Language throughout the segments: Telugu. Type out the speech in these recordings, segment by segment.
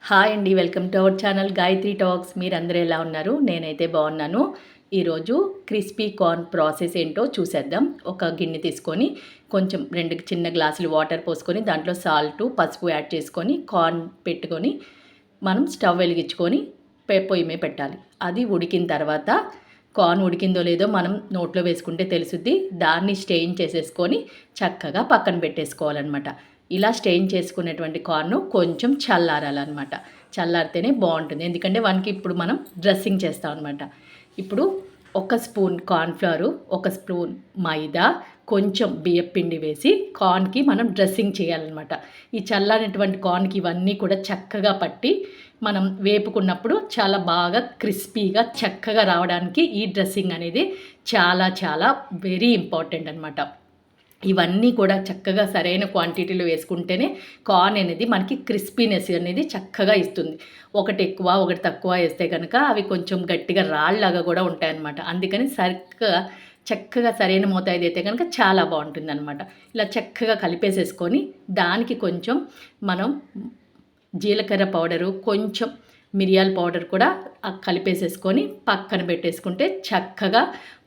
హాయ్ అండి, welcome to our channel Gayatri talks. మీరందరూ ఎలా ఉన్నారు? నేనైతే బాగున్నాను. ఈరోజు క్రిస్పీ కార్న్ ప్రాసెస్ ఏంటో చూసేద్దాం. ఒక గిన్నె తీసుకొని కొంచెం 2 చిన్న గ్లాసులు వాటర్ పోసుకొని దాంట్లో సాల్ట్, పసుపు యాడ్ చేసుకొని కార్న్ పెట్టుకొని మనం స్టవ్ వెలిగించుకొని పొయ్యి మీద పెట్టాలి. అది ఉడికిన తర్వాత కార్న్ ఉడికిందో లేదో మనం నోట్లో వేసుకుంటే తెలుసుద్ది. దాన్ని స్టెయిన్ చేసేసుకొని చక్కగా పక్కన పెట్టేసుకోవాలన్నమాట. ఇలా స్టెయిన్ చేసుకునేటువంటి కార్న్ కొంచెం చల్లారాలన్నమాట. చల్లారితేనే బాగుంటుంది, ఎందుకంటే వానికి ఇప్పుడు మనం డ్రెస్సింగ్ చేస్తాం అనమాట. ఇప్పుడు 1 స్పూన్ కార్న్ఫ్లవరు, 1 స్పూన్ మైదా, కొంచెం బియ్యపిండి వేసి కార్న్కి మనం డ్రెస్సింగ్ చేయాలన్నమాట. ఈ చల్లారినటువంటి కార్న్కి ఇవన్నీ కూడా చక్కగా పట్టి మనం వేపుకున్నప్పుడు చాలా బాగా క్రిస్పీగా చక్కగా రావడానికి ఈ డ్రెస్సింగ్ అనేది చాలా చాలా వెరీ ఇంపార్టెంట్ అనమాట. ఇవన్నీ కూడా చక్కగా సరైన క్వాంటిటీలో వేసుకుంటేనే కార్న్ అనేది మనకి క్రిస్పీనెస్ అనేది చక్కగా ఇస్తుంది. ఒకటి ఎక్కువ ఒకటి తక్కువ వేస్తే కనుక అవి కొంచెం గట్టిగా రాళ్ళలాగా కూడా ఉంటాయన్నమాట. అందుకని చక్కగా సరైన మోతాదు అయితే కనుక చాలా బాగుంటుంది అనమాట. ఇలా చక్కగా కలిపేసేసుకొని దానికి కొంచెం మనం జీలకర్ర పౌడరు, కొంచెం మిరియాల పౌడర్ కూడా కలిపేసేసుకొని పక్కన పెట్టేసుకుంటే చక్కగా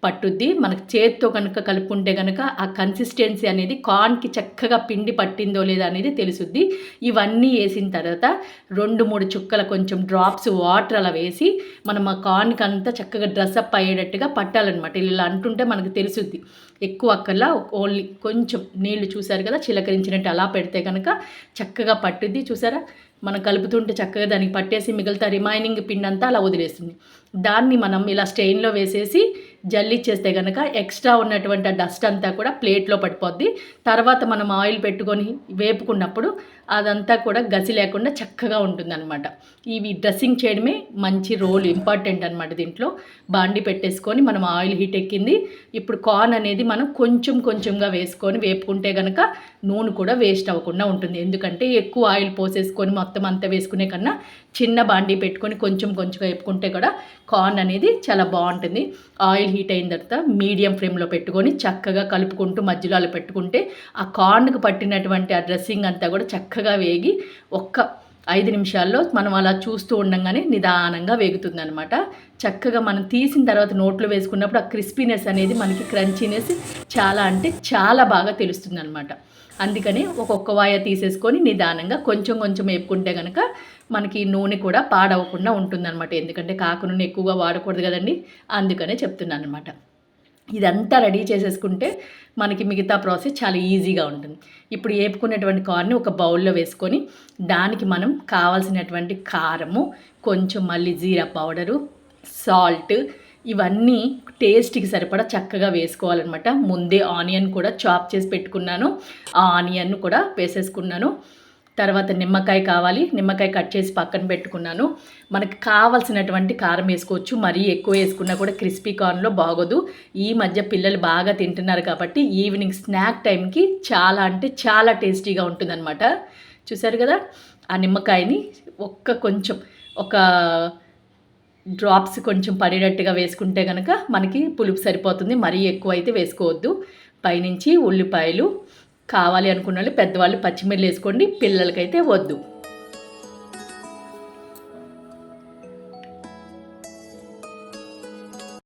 పట్టుద్ది. మనకు చేతితో కనుక కలుపుకుంటే కనుక ఆ కన్సిస్టెన్సీ అనేది కార్న్కి చక్కగా పిండి పట్టిందో లేదా అనేది తెలుసుద్ది. ఇవన్నీ వేసిన తర్వాత 2-3 చుక్కల కొంచెం డ్రాప్స్ వాటర్ అలా వేసి మనం ఆ కార్న్కి అంతా చక్కగా డ్రెస్అప్ అయ్యేటట్టుగా పట్టాలన్నమాట. ఇలా అంటుంటే మనకు తెలుసుద్ది. ఎక్కువ అక్కర్లా, ఓన్లీ కొంచెం నీళ్లు చూసారు కదా చిలకరించినట్టు అలా పెడితే కనుక చక్కగా పట్టుద్ది. చూసారా, మనం కలుపుతుంటే చక్కగా దానికి పట్టేసి మిగతా రిమైనింగ్ పిండి అంతా అలా వదిలేస్తుంది. దాన్ని మనం ఇలా స్టెయిన్లో వేసేసి జల్లిచ్చేస్తే కనుక ఎక్స్ట్రా ఉన్నటువంటి ఆ డస్ట్ అంతా కూడా ప్లేట్లో పడిపోద్ది. తర్వాత మనం ఆయిల్ పెట్టుకొని వేపుకున్నప్పుడు అదంతా కూడా గసి లేకుండా చక్కగా ఉంటుందన్నమాట. ఇవి డ్రెస్సింగ్ చేయడమే మంచి రోల్ ఇంపార్టెంట్ అనమాట. దీంట్లో బాండి పెట్టేసుకొని మనం ఆయిల్ హీట్ ఎక్కింది. ఇప్పుడు కార్న్ అనేది మనం కొంచెం కొంచెంగా వేసుకొని వేపుకుంటే కనుక నూనె కూడా వేస్ట్ అవ్వకుండా ఉంటుంది. ఎందుకంటే ఎక్కువ ఆయిల్ పోసేసుకొని మొత్తం అంతా వేసుకునే కన్నా చిన్న బాండి పెట్టుకొని కొంచెం కొంచెంగా వేపుకుంటే కూడా కార్న్ అనేది చాలా బాగుంటుంది. ఆయిల్ హీట్ అయిన తర్వాత మీడియం ఫ్లేమ్లో పెట్టుకొని చక్కగా కలుపుకుంటూ మధ్యలో అలా పెట్టుకుంటే ఆ కార్న్కి పట్టినటువంటి ఆ డ్రెస్సింగ్ అంతా కూడా చక్కగా వేగి 5 నిమిషాల్లో మనం అలా చూస్తూ ఉండగానే నిదానంగా వేగుతుంది అనమాట. చక్కగా మనం తీసిన తర్వాత నోట్లో వేసుకున్నప్పుడు ఆ క్రిస్పీనెస్ అనేది మనకి క్రంచీనెస్ చాలా అంటే చాలా బాగా తెలుస్తుంది అనమాట. అందుకని ఒక్కొక్క వాయ తీసేసుకొని నిదానంగా కొంచెం కొంచెం వేపుకుంటే కనుక మనకి నూనె కూడా పాడవకుండా ఉంటుందన్నమాట. ఎందుకంటే కాకు నూనె ఎక్కువగా వాడకూడదు కదండి, అందుకనే చెప్తున్నాను అనమాట. ఇదంతా రెడీ చేసేసుకుంటే మనకి మిగతా ప్రాసెస్ చాలా ఈజీగా ఉంటుంది. ఇప్పుడు వేపుకున్నటువంటి కార్న్ని ఒక బౌల్లో వేసుకొని దానికి మనం కావాల్సినటువంటి కారము, కొంచెం మళ్ళీ జీరా పౌడరు, సాల్ట్, ఇవన్నీ టేస్ట్కి సరిపడా చక్కగా వేసుకోవాలన్నమాట. ముందే ఆనియన్ కూడా చాప్ చేసి పెట్టుకున్నాను, ఆ ఆనియన్ కూడా వేసేసుకున్నాను. తర్వాత నిమ్మకాయ కావాలి, నిమ్మకాయ కట్ చేసి పక్కన పెట్టుకున్నాను. మనకు కావాల్సినటువంటి కారం వేసుకోవచ్చు. మరీ ఎక్కువ వేసుకున్నా కూడా క్రిస్పీ కార్న్లో బాగోదు. ఈ మధ్య పిల్లలు బాగా తింటున్నారు కాబట్టి ఈవినింగ్ స్నాక్ టైంకి చాలా అంటే చాలా టేస్టీగా ఉంటుందన్నమాట. చూసారు కదా, ఆ నిమ్మకాయని కొంచెం ఒక డ్రాప్స్ కొంచెం పడేటట్టుగా వేసుకుంటే కనుక మనకి పులుపు సరిపోతుంది. మరీ ఎక్కువ అయితే వేసుకోవద్దు. పైనుంచి ఉల్లిపాయలు కావాలి అనుకున్న వాళ్ళు పెద్దవాళ్ళు పచ్చిమిర్చి వేసుకోండి, పిల్లలకైతే వద్దు.